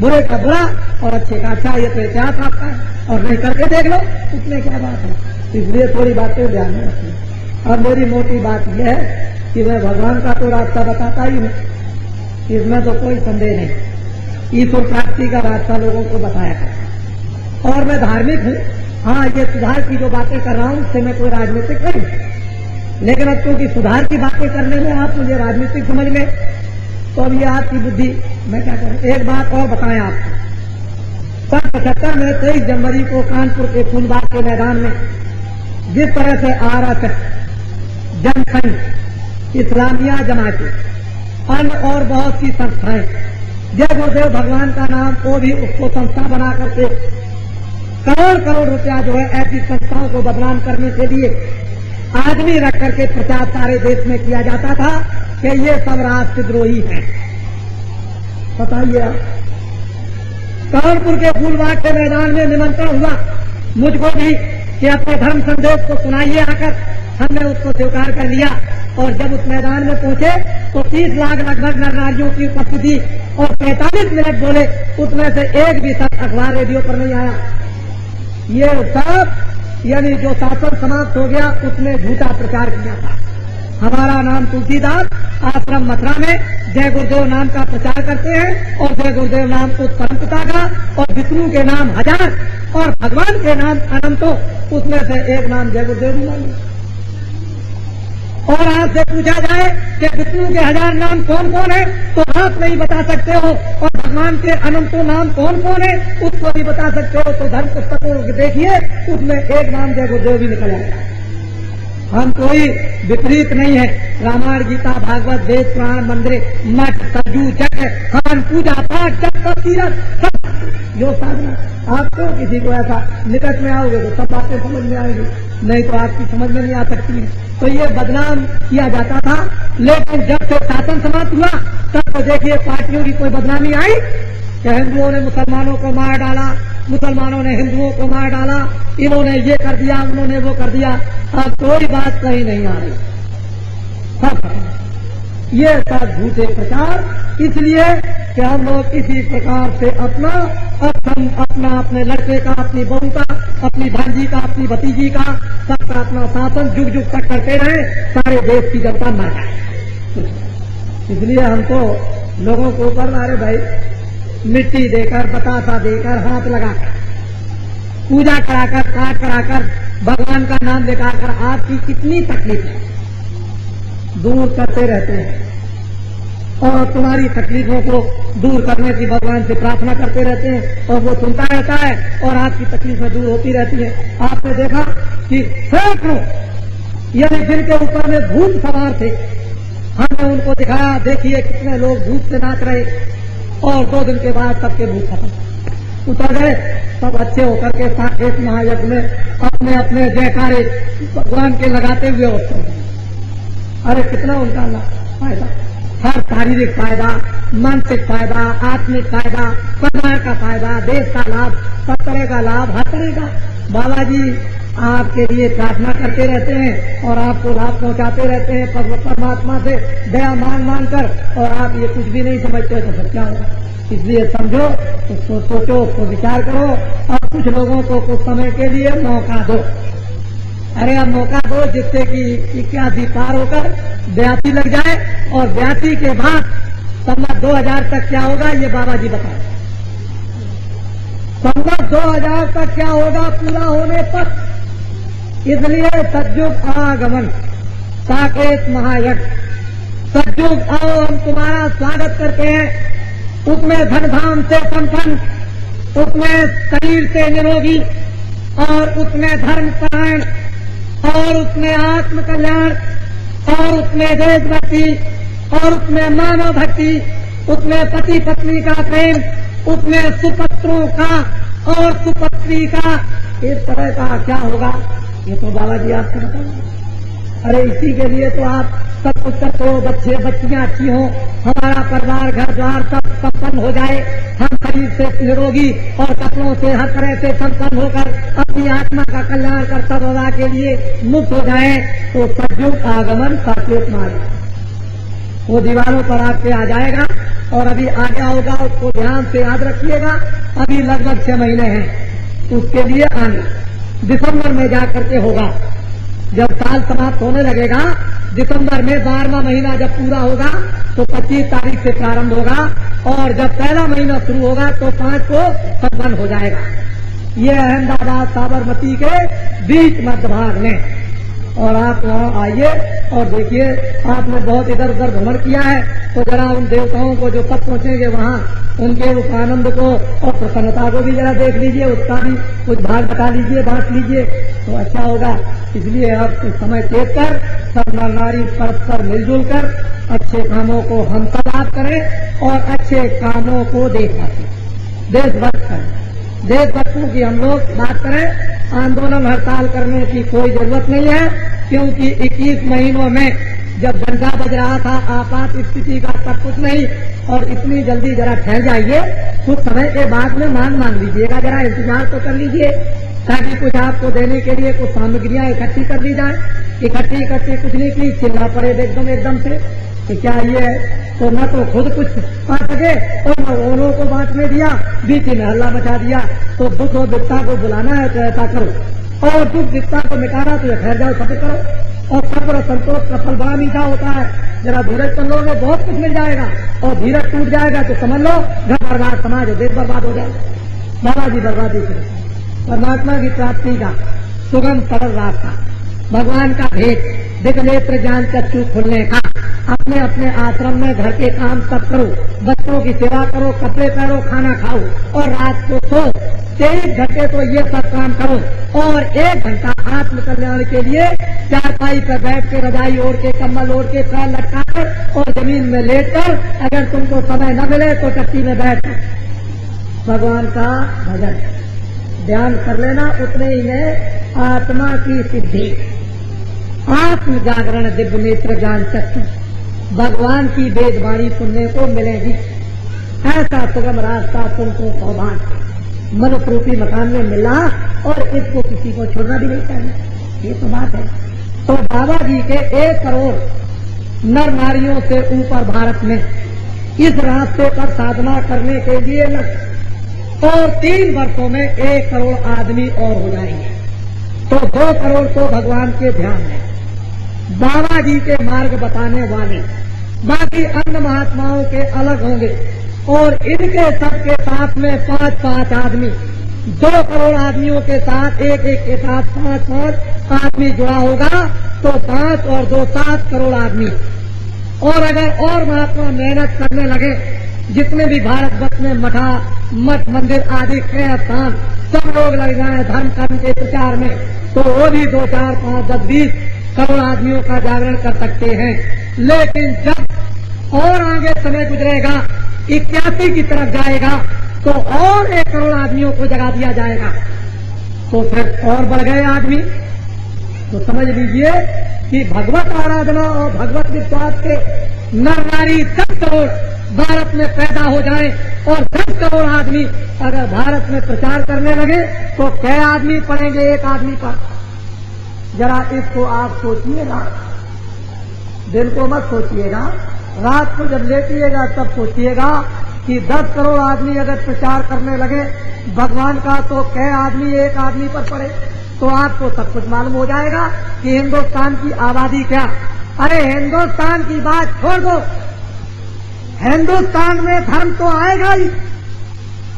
बुरे का बुरा और अच्छे का अच्छा, ये तो इतिहास आपका है, और नहीं करके देख लो, उसमें क्या बात है। इसलिए थोड़ी बातें ध्यान में रखिए। अब मेरी मोटी बात यह है कि मैं भगवान का तो रास्ता बताता ही हूं, इसमें तो कोई संदेह नहीं। ईश्वर प्राप्ति का रास्ता लोगों को बताया था और मैं धार्मिक हूं। हाँ, ये सुधार की जो बातें कर रहा हूं उससे मैं कोई राजनीतिक नहीं, लेकिन अब क्योंकि सुधार की बातें करने में आप मुझे राजनीतिक समझ में, तो अब ये आपकी बुद्धि, मैं क्या करूं। एक बात और बताएं आपको, 1975 में 23 जनवरी को कानपुर के फूलबाग के मैदान में जिस तरह से आरएसएस, जनसंघ, इस्लामिया जमातें, अन्य और बहुत सी संस्थाएं, जय गुरुदेव भगवान का नाम को भी उसको संस्था बना करके करोड़ करोड़ रुपया जो है ऐसी संस्थाओं को बदनाम करने के लिए आदमी रख करके प्रचार सारे देश में किया जाता था कि ये सब राष्ट्रद्रोही हैं। बताइए आप, कानपुर के फूलबाग के मैदान में निमंत्रण हुआ मुझको भी कि अपने धर्म संदेश को सुनाइए आकर, हमने उसको स्वीकार कर लिया। और जब उस मैदान में पहुंचे तो 30 लाख लगभग नर नारियों की उपस्थिति और 45 मिनट बोले, उसमें से एक भी शब्द अखबार रेडियो पर नहीं आया। ये सब यानी जो शासन समाप्त हो गया उसने झूठा प्रचार किया था। हमारा नाम तुलसीदास, आश्रम मथुरा में जय गुरुदेव नाम का प्रचार करते हैं और जय गुरुदेव नाम उस परमपिता का, और विष्णु के नाम 1000 और भगवान के नाम अनंतो, उसमें से एक नाम जय गुरुदेव भी मानिए। और आपसे पूछा जाए कि विष्णु के 1000 नाम कौन कौन है तो आप नहीं बता सकते हो, और भगवान के अनंतो नाम कौन कौन है उसको भी बता सकते हो। तो धर्म पुस्तकों को देखिए, उसमें एक नाम जय गुरुदेव भी निकल आएगा। हम कोई विपरीत नहीं है। रामायण गीता भागवत वेद पुराण मंदिर मठ सज्जू जट खान पूजा पाठ जप तीरथ सब योग साधना। आप तो किसी को ऐसा निकट में आओगे तो सब बातें समझ में आएगी, नहीं तो आपकी समझ में नहीं आ सकती। तो ये बदनाम किया जाता था, लेकिन जब से शासन समाप्त हुआ तब तो देखिए पार्टियों की कोई बदनामी आई कि हिंदुओं ने मुसलमानों को मार डाला, मुसलमानों ने हिंदुओं को मार डाला, इन्होंने ये कर दिया, उन्होंने वो कर दिया। अब कोई बात कहीं नहीं आ रही, सब ये सब झूठे प्रचार। इसलिए कि हम लोग किसी प्रकार से अपना अपने लड़के का, अपनी बहू का, अपनी भांजी का, अपनी भतीजी का, सबका अपना शासन जुग जुग तक करते रहे, सारे देश की जनता मर जाए। इसलिए हमको लोगों को ऊपर अरे भाई मिट्टी देकर, बतासा देकर, हाथ लगाकर, पूजा कराकर, पाठ कराकर, भगवान का नाम लेकर आपकी कितनी तकलीफ है दूर करते रहते हैं, और तुम्हारी तकलीफों को दूर करने की भगवान से प्रार्थना करते रहते हैं, और वो सुनता रहता है और आपकी तकलीफें दूर होती रहती है। आपने देखा कि सैकड़ों यानी जिनके ऊपर में भूत सवार थे, हमने उनको दिखाया, देखिए कितने लोग भूत से नाच रहे, और 2 दिन के बाद सबके भूत खत्म उतर गए। सब अच्छे होकर के साकेत महायज्ञ में अपने अपने जयकारे भगवान के लगाते हुए होते हैं। अरे कितना उनका फायदा, हर शारीरिक फायदा, मानसिक फायदा, आत्मिक फायदा, समाज का फायदा, देश का लाभ, सब तरह का लाभ, हर तरह का। बाबा जी आपके लिए प्रार्थना करते रहते हैं और आपको लाभ पहुंचाते रहते हैं परमात्मा से दया मान कर, और आप ये कुछ भी नहीं समझते तो फिर क्या होगा। इसलिए समझो, उसको सोचो, उसको विचार करो, और कुछ लोगों को कुछ समय के लिए मौका दो। अरे अब मौका दो जिससे कि 81 पार होकर 82 लग जाए, और 82 के बाद संवत 2000 तक क्या होगा ये बाबा जी बताए। संवत 2000 तक क्या होगा पूरा होने पर, इसलिए सतयुग आगमन, साकेत महायज्ञ, सतयुग आओ हम तुम्हारा स्वागत करते हैं, उसमें धन धाम से संपन्न, उसमें शरीर से निरोगी, और उसमें धर्म परायण, और उसमें आत्म कल्याण, और उसमें देशभक्ति, और उसमें मानव भक्ति, उसमें पति पत्नी का प्रेम, उसमें सुपुत्रों का और सुपुत्री का, इस तरह का क्या होगा ये तो बाबा जी आपको बताएंगे। अरे इसी के लिए तो आप सब कुछ करते हो, बच्चे बच्चियां अच्छी हों, हमारा परिवार घर द्वार सब संपन्न हो जाए, हम शरीर से निरोगी और कपड़ों से हर तरह से संपन्न होकर अपनी आत्मा का कल्याण कर सर्वदा के लिए मुक्त हो जाए। तो सतयुग आगमन साकेत मार्ग वो दीवारों पर आपके आ जाएगा, और अभी आ गया होगा, उसको ध्यान से याद रखिएगा। अभी लगभग 6 महीने हैं उसके लिए आने, दिसंबर में जाकर के होगा, जब साल समाप्त होने लगेगा, दिसंबर में 12वां महीना जब पूरा होगा तो 25 तारीख से प्रारंभ होगा, और जब पहला महीना शुरू होगा तो 5 को संपन्न हो जाएगा। ये अहमदाबाद साबरमती के बीच मध्य भाग में, और आप वहाँ आइए और देखिए, आपने बहुत इधर उधर भ्रमण किया है तो जरा उन देवताओं को जो सब पहुंचेंगे वहाँ, उनके उस आनंद को और प्रसन्नता को भी जरा देख लीजिए, उसका भी कुछ भाग बता लीजिए, बांट लीजिए तो अच्छा होगा। इसलिए अब कुछ समय देख कर सब नर नारी परस्पर मिलजुल कर अच्छे कामों को हम सब बात करें, और अच्छे कामों को देख सकें, देशभक्त करें, देशभक्तों की हम लोग बात करें। आंदोलन हड़ताल करने की कोई जरूरत नहीं है, क्योंकि 21 महीनों में जब डंडा बज रहा था आपात स्थिति का, तब कुछ नहीं, और इतनी जल्दी जरा ठहर जाइए, कुछ समय के बाद में मांग लीजिएगा, जरा इंतजार तो कर लीजिए, ताकि कुछ आपको देने के लिए कुछ सामग्रियां इकट्ठी कर ली जाए। इकट्ठी कुछ नहीं की, चिल्ला पड़े एकदम से कि क्या ये है, तो न तो खुद कुछ पा सके और न ओनों को बांटने दिया, बीच में हल्ला मचा दिया। तो दुख और विपदा को बुलाना है तो ऐसा करो, और दुख विपदा को मिटाना तो ठहर जाओ, सब्र करो, और सब्र संतोष का फल बड़ा मीठा होता है। जरा धीरज कर लोगे बहुत कुछ मिल जाएगा, और धीरज टूट जाएगा तो समझ लो घर बर्बाद, समाज देश बर्बाद हो जाएगा। बाबा जी बर्बादी से परमात्मा की प्राप्ति का सुगम सरल रास्ता, भगवान का भेद, दिव्य नेत्र ज्ञान चक्षु खुलने का, अपने अपने आश्रम में घर के काम सब करो, बच्चों की सेवा करो, कपड़े पहनो, खाना खाओ, और रात को सो 23 घंटे तो ये सब काम करो, और 1 घंटा आत्म कल्याण के लिए चारपाई पर बैठ के, रजाई ओढ़ के, कम्बल ओढ़ के, पैर लटकाकर और जमीन में लेटकर, अगर तुमको समय न मिले तो टट्टी में बैठ भगवान का भजन ध्यान कर लेना, उतने ही में आत्मा की सिद्धि, आत्म जागरण, दिव्य नेत्र, ज्ञान चक्षु, भगवान की वेदवाणी सुनने को मिलेगी। ऐसा सुगम रास्ता तुमको सौभाग्य मनुष्य रूपी मकान में मिला और इसको किसी को छोड़ना भी नहीं चाहिए। ये तो बात है। तो बाबा जी के 1 करोड़ नर नारियों से ऊपर भारत में इस रास्ते पर साधना करने के लिए लग, और 3 वर्षों में 1 करोड़ आदमी और हो जाएंगे। तो 2 करोड़ तो भगवान के ध्यान है, बाबा जी के मार्ग बताने वाले। बाकी अन्य महात्माओं के अलग होंगे और इनके सबके साथ में 5-5 आदमी, 2 करोड़ आदमियों के साथ एक के साथ 5-5 आदमी जुड़ा होगा तो 5 और 2 7 करोड़ आदमी। और अगर और महात्मा मेहनत करने लगे, जितने भी भारतवर्ष में मठ मंदिर आदि के स्थान सब लोग लग जाए धर्म कर्म के प्रचार में, तो वो भी 2, 4, 5, 10, 20 करोड़ आदमियों का जागरण कर सकते हैं। लेकिन जब और आगे समय गुजरेगा, 81 की तरफ जाएगा, तो और 1 करोड़ आदमियों को जगा दिया जाएगा, तो फिर और बढ़ गए आदमी। तो समझ लीजिए कि भगवत आराधना और भगवत विश्वास के नर नारी 10 करोड़ भारत में पैदा हो जाए और 10 करोड़ आदमी अगर भारत में प्रचार करने लगे तो कै आदमी पड़ेंगे 1 आदमी पर? जरा इसको आप सोचिएगा, दिन को मत सोचिएगा, रात को जब लेटिएगा तब सोचिएगा कि 10 करोड़ आदमी अगर प्रचार करने लगे भगवान का तो कै आदमी 1 आदमी पर पड़े, तो आपको सब कुछ मालूम हो जाएगा कि हिंदुस्तान की आबादी क्या। अरे हिंदुस्तान की बात छोड़ दो, हिंदुस्तान में धर्म तो आएगा ही,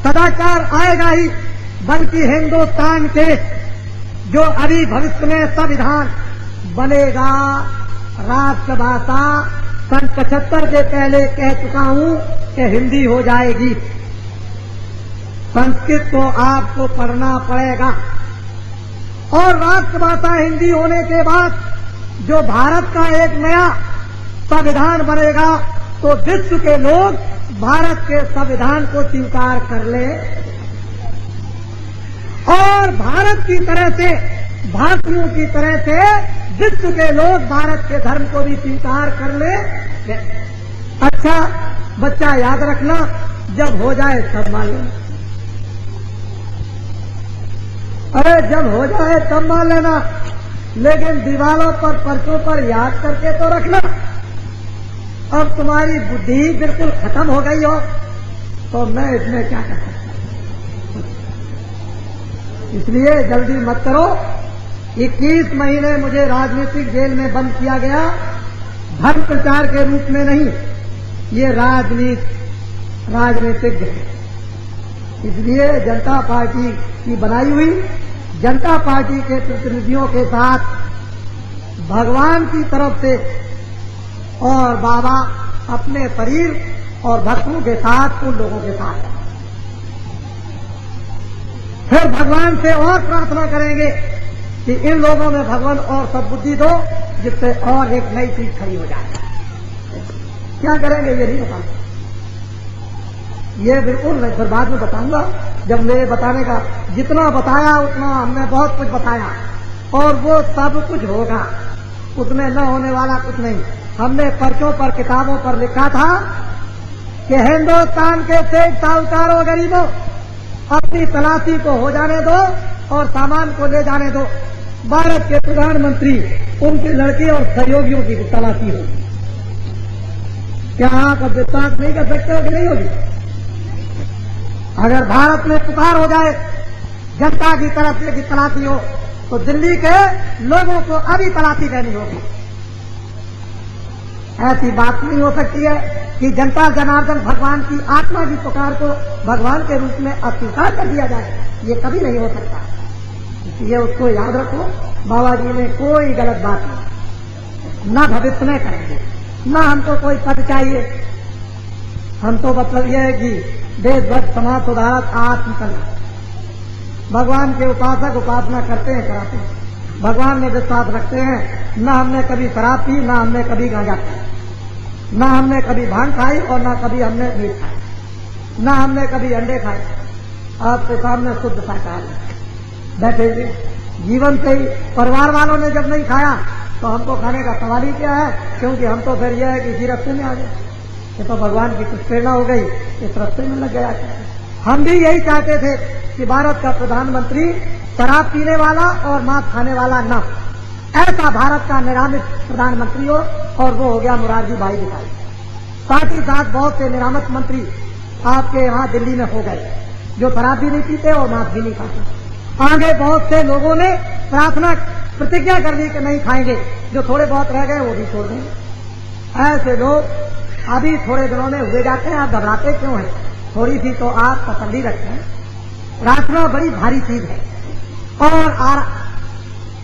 सदाचार आएगा ही, बल्कि हिंदुस्तान के जो अभी भविष्य में संविधान बनेगा, राष्ट्रभाषा सन 75 के पहले कह चुका हूं कि हिंदी हो जाएगी। संस्कृत को आपको पढ़ना पड़ेगा और राष्ट्रभाषा हिंदी होने के बाद जो भारत का एक नया संविधान बनेगा तो विश्व के लोग भारत के संविधान को स्वीकार कर ले और भारत की तरह से, भारतीयों की तरह से विश्व के लोग भारत के धर्म को भी स्वीकार कर ले। अच्छा बच्चा याद रखना, जब हो जाए तब मान लेना। अरे जब हो जाए तब मान लेना, लेकिन दीवारों पर पर्चों पर याद करके तो रखना। अब तुम्हारी बुद्धि बिल्कुल खत्म हो गई हो तो मैं इसमें क्या कर सकता हूं? इसलिए जल्दी मत करो। 21 महीने मुझे राजनीतिक जेल में बंद किया गया, धर्म प्रचार के रूप में नहीं, ये राजनीतिक है। इसलिए जनता पार्टी की बनाई हुई जनता पार्टी के प्रतिनिधियों के साथ भगवान की तरफ से और बाबा अपने शरीर और भक्तों के साथ, उन लोगों के साथ फिर भगवान से और प्रार्थना करेंगे कि इन लोगों में भगवान और सद्बुद्धि दो जिससे और एक नई चीज खड़ी हो जाए। क्या करेंगे ये नहीं बताऊंगा, ये बिल्कुल नहीं, फिर बाद में बताऊंगा। जब मेरे बताने का जितना बताया उतना हमने बहुत कुछ बताया और वो सब कुछ होगा, उसमें न होने वाला कुछ नहीं। हमने पर्चों पर, किताबों पर लिखा था कि हिंदुस्तान के सेठ साहूकारों गरीबों अपनी तलाशी को हो जाने दो और सामान को ले जाने दो। भारत के प्रधानमंत्री, उनके लड़के और सहयोगियों की तलाशी होगी। क्या आप अब विश्वास नहीं कर सकते हो कि नहीं होगी? अगर भारत में पुकार हो जाए जनता की तरफ से कि तलाशी हो तो दिल्ली के लोगों को अभी तलाशी देनी होगी। ऐसी बात नहीं हो सकती है कि जनता जनार्दन भगवान की आत्मा की पुकार को भगवान के रूप में अस्वीकार कर दिया जाए, ये कभी नहीं हो सकता। इसलिए उसको याद रखो, बाबा जी ने कोई गलत बात नहीं, न भविष्य में करेंगे, न हमको कोई पद चाहिए। हम तो मतलब यह है कि देशभक्त, समाज सुधारक, आत्म कल्याण, भगवान के उपासक उपासना करते हैं, कराते हैं, भगवान में विश्वास रखते हैं। न हमने कभी शराब पी, न हमने कभी गांजा खाया, न हमने कभी भांग खाई और न कभी हमने मीट खाया, न हमने कभी अंडे खाए, आपके सामने शुद्ध शाकाहारी बैठेंगे। जीवन से ही परिवार वालों ने जब नहीं खाया तो हमको खाने का सवाल ही क्या है, क्योंकि हम तो फिर यह है कि इसी रास्ते में आ गए। ये तो भगवान की कुछ प्रेरणा हो गई, इस रास्ते में लग गया। हम भी यही चाहते थे कि भारत का प्रधानमंत्री शराब पीने वाला और मांस खाने वाला न, ऐसा भारत का निरामित प्रधानमंत्री हो, और वो हो गया मोरारजी भाई देसाई। साथ ही साथ बहुत से निरामित मंत्री आपके यहाँ दिल्ली में हो गए जो शराब भी नहीं पीते और मांस भी नहीं खाते। आगे बहुत से लोगों ने प्रार्थना प्रतिज्ञा कर दी कि नहीं खाएंगे, जो थोड़े बहुत रह गए वो भी छोड़ देंगे। ऐसे लोग अभी थोड़े दिनों में हुए जाते हैं। आप घबराते क्यों हैं? थोड़ी सी तो आप तसल्ली रखते हैं। प्रार्थना बड़ी भारी चीज है, और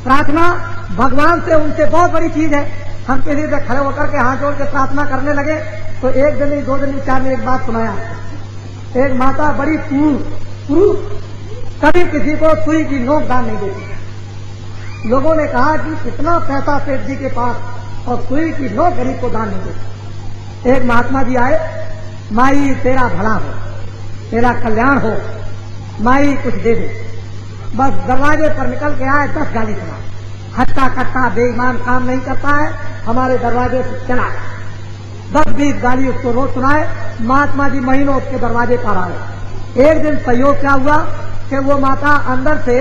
प्रार्थना भगवान से उनसे बहुत बड़ी चीज है। हम किसी से खड़े होकर के हाथ जोड़ के प्रार्थना करने लगे तो एक दिन नहीं, 2 दिन नहीं, 4 दिन एक बात सुनाया। एक माता बड़ी क्रूर कभी किसी को सुई की नोक दान नहीं देती। लोगों ने कहा कि कितना पैसा सेठ जी के पास और सुई की नोक गरीब को दान नहीं देती। एक महात्मा जी आए, माई तेरा भला हो, तेरा कल्याण हो, माई कुछ दे दे। बस दरवाजे पर निकल के आए, 10 गाली सुना। हट्टा कट्टा बेईमान काम नहीं करता है, हमारे दरवाजे से चला। 10-20 गाली उसको रोज सुनाए। महात्मा जी महीनों उसके दरवाजे पर आए। एक दिन सहयोग क्या हुआ कि वो माता अंदर से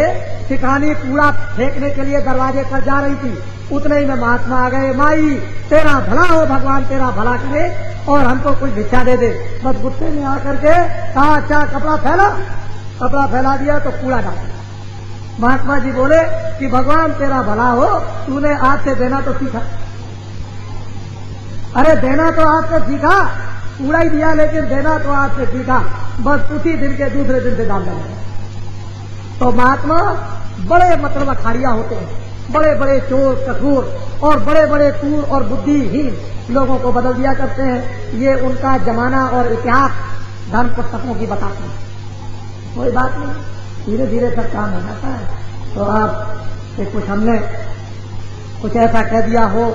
ठिकानी कूड़ा फेंकने के लिए दरवाजे पर जा रही थी। उतने ही में महात्मा आ गए, माई तेरा भला हो, भगवान तेरा भला करे और हमको कुछ भिक्षा दे दे। बस गुस्से में आकर के कहा, अच्छा कपड़ा फैला। कपड़ा फैला दिया तो कूड़ा डाल। महात्मा जी बोले कि भगवान तेरा भला हो, तूने आज से देना तो सीखा। अरे देना तो आज से सीखा, कूड़ा ही दिया, लेकिन देना तो आज से सीखा। बस उसी दिन के दूसरे दिन से डाल देना। तो महात्मा बड़े मतलब अखाड़िया होते हैं, बड़े बड़े चोर कठोर और बड़े बड़े क्रूर और बुद्धिहीन लोगों को बदल दिया करते हैं। ये उनका जमाना और इतिहास धर्म पुस्तकों की बताते हैं। कोई बात नहीं, धीरे धीरे सब काम हो जाता है। तो आप से कुछ हमने कुछ ऐसा कह दिया हो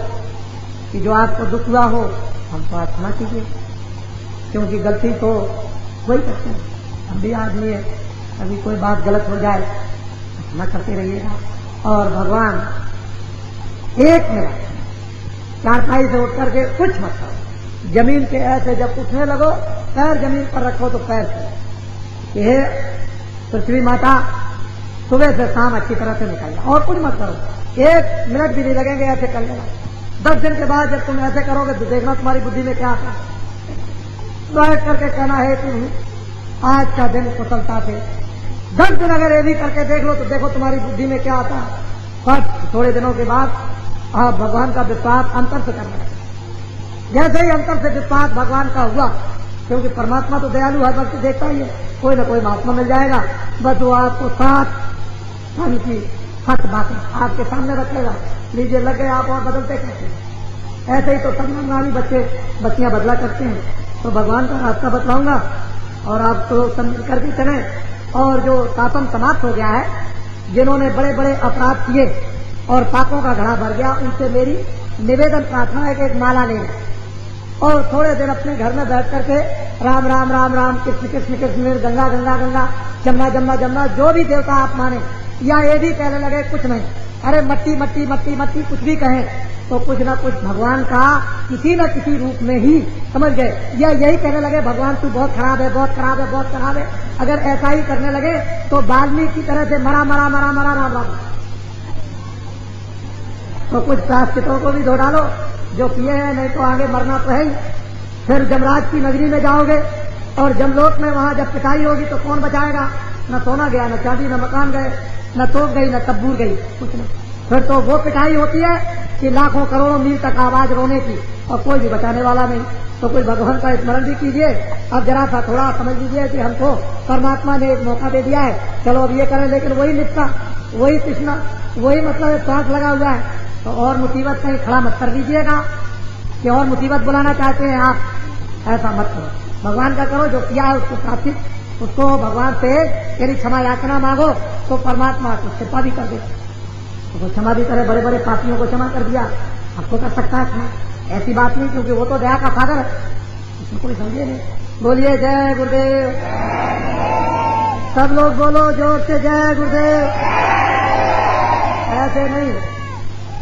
कि जो आपको दुख हुआ हो, हमको आप क्षमा कीजिए, क्योंकि गलती तो वही करते हैं। हम भी आदमी है, कभी कोई बात गलत हो जाए क्षमा करते रहिएगा। और भगवान एक मिनट चारपाई से उठ करके कुछ मत करो। जमीन के ऐसे जब उठने लगो, पैर जमीन पर रखो तो पैर से हे पृथ्वी माता सुबह से शाम अच्छी तरह से निकलना, और कुछ मत करो। 1 मिनट भी नहीं लगेंगे, ऐसे कर लेना। 10 दिन के बाद जब तुम ऐसे करोगे तो देखना तुम्हारी बुद्धि में क्या आता है। बैठ करके कहना है तुम आज का दिन कुशलता से। 10 दिन अगर ये भी करके देख लो तो देखो तुम्हारी बुद्धि में क्या आता है। पर थोड़े दिनों के बाद आप भगवान का विश्वास अंतर से करने लगे। जैसे ही अंतर से विश्वास भगवान का हुआ, क्योंकि परमात्मा तो दयालु हर वक्त देखता ही है, कोई ना कोई महात्मा मिल जाएगा, बस वो आपको 7 धन की सच बातें आपके सामने रखेगा। लीजिए लग गए आप और बदलते कैसे। ऐसे ही तो संगमगामी बच्चियां बदला करते हैं। तो भगवान का रास्ता बतलाऊंगा और आप तो समझ करके चले। और जो शासन समाप्त हो गया है, जिन्होंने बड़े बड़े अपराध किए और पापों का घड़ा भर गया, उनसे मेरी निवेदन प्रार्थना है कि एक माला लें और थोड़े देर अपने घर में बैठ करके राम राम राम राम कृष्ण कृष्ण कृष्ण गंगा गंगा गंगा जमुना जमुना जमुना जो भी देवता आप माने, या ये भी कहने लगे कुछ नहीं, अरे मट्टी मट्टी मट्टी मट्टी कुछ भी कहें तो कुछ ना कुछ भगवान का किसी न किसी रूप में ही समझ गए। या यही कहने लगे भगवान तू बहुत खराब है, बहुत खराब है, बहुत खराब है। अगर ऐसा ही करने लगे तो वाल्मीकि की तरह से मरा मरा मरा मरा राम राम। तो कुछ प्रायश्चितों को भी धो डालो जो किए हैं, नहीं तो आगे मरना तो है ही। फिर जमराज की नगरी में जाओगे और जमलोक में वहां जब पिटाई होगी तो कौन बचाएगा? न सोना गया, न चांदी, न मकान गए, न तोप गई, न तब्बूर गई, कुछ नहीं। फिर तो वो पिटाई होती है कि लाखों करोड़ों मील तक आवाज रोने की और कोई भी बचाने वाला नहीं। तो कोई भगवान का स्मरण भी कीजिए। अब जरा सा थोड़ा समझ लीजिए कि हमको परमात्मा ने एक मौका दे दिया है, चलो अब ये करें, लेकिन वही निष्ठा, वही कृष्णा, वही मतलब स्वार्थ लगा हुआ है। तो और मुसीबत कहीं खड़ा मत कर दीजिएगा कि और मुसीबत बुलाना चाहते हैं आप, ऐसा मत करो। भगवान का करो, जो किया है उसको प्राप्त, उसको भगवान से यदि क्षमा याचना मांगो तो परमात्मा को कृपा भी कर देगा। तो क्षमा भी करे, बड़े बड़े पापियों को क्षमा कर दिया, आपको कर सकता है क्षमा। ऐसी बात नहीं, क्योंकि वो तो दया का सागर है, इसमें कोई समझे नहीं। बोलिए जय गुरुदेव। सब लोग बोलो जोर से जय गुरुदेव। ऐसे नहीं,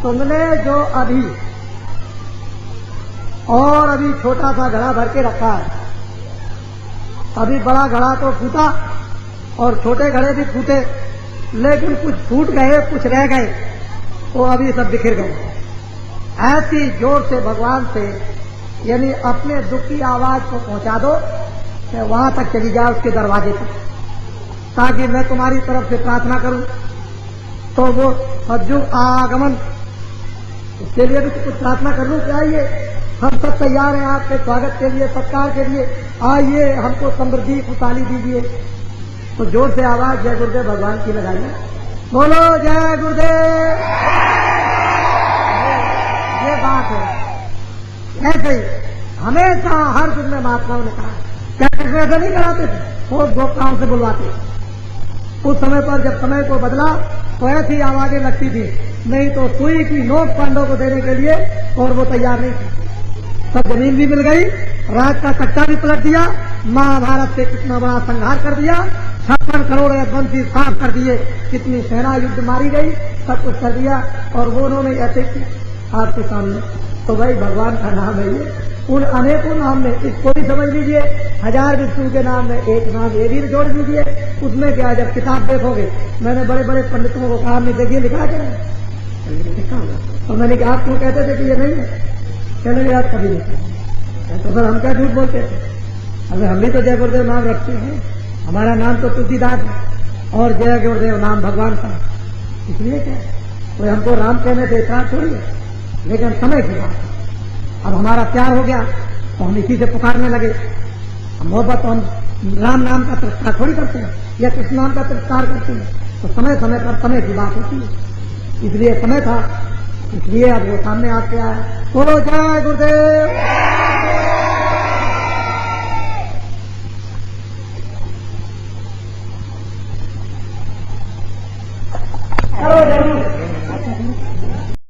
तुमने जो अभी छोटा सा घड़ा भर के रखा है, अभी बड़ा घड़ा तो फूटा और छोटे घड़े भी फूटे, लेकिन कुछ फूट गए, कुछ रह गए, तो अभी सब बिखर गए। ऐसी जोर से भगवान से यानी अपने दुख की आवाज को पहुंचा दो कि वहां तक चली जाए, उसके दरवाजे तक, ताकि मैं तुम्हारी तरफ से प्रार्थना करूं तो वो सज्जुग आगमन, इसके लिए भी तो कुछ प्रार्थना कर लूं। चाहिए हम सब तैयार हैं आपके स्वागत के लिए, सत्कार के लिए। आइए, हमको समृद्धि खुशहाली दीजिए। तो जोर से आवाज जय गुरुदेव भगवान की लगाइए। बोलो जय गुरुदेव। ये बात है। ऐसे ही हमेशा हर युग में महात्माओं ने कहा, क्या कृष्ण ऐसा नहीं कराते थे, वो गोपकाओं से बुलवाते। उस समय पर जब समय को बदला तो ऐसी आवाजें लगती थी, नहीं तो सुई की नोक पांडव को देने के लिए, और वो तैयार नहीं थे। तब जमीन भी मिल गई, राज का कट्टा भी पलट दिया, महाभारत से कितना बड़ा संहार कर दिया, 56 करोड़ यदवंशी साफ कर दिए, कितनी सेना युद्ध मारी गई, सब कुछ कर दिया। और वो उन्होंने ऐसे की आपके सामने। तो भाई भगवान का नाम है ये, उन अनेकों नाम में इसको भी समझ लीजिए। 1000 विष्णु के नाम में एक नाम ये भी जोड़ लीजिए। उसमें क्या, जब किताब देखोगे, मैंने बड़े बड़े पंडितों को कहा, हमने देखिए लिखा क्या है, तो मैंने कहा आप क्यों कहते थे कि ये नहीं है, कहने आप कभी नहीं कहते, तो सर हम क्या झूठ बोलते थे, अगर हम भी तो जय गुरुदेव नाम रखते हैं, हमारा नाम तो तुलसीदास है और जय गुरुदेव नाम भगवान का, इसलिए क्या कोई हमको राम कहने से इतना थोड़ी है। लेकिन समय की बात है, अब हमारा प्यार हो गया तो हम इसी से पुकारने लगे। मोहब्बत तो हम राम नाम का तिरस्कार थोड़ी करते हैं या कृष्ण नाम का तिरस्कार करते हैं। तो समय समय पर समय की बात होती है, इसलिए समय था, इसलिए अब वो सामने आते आए। बोलो जय गुरुदेव। जरूर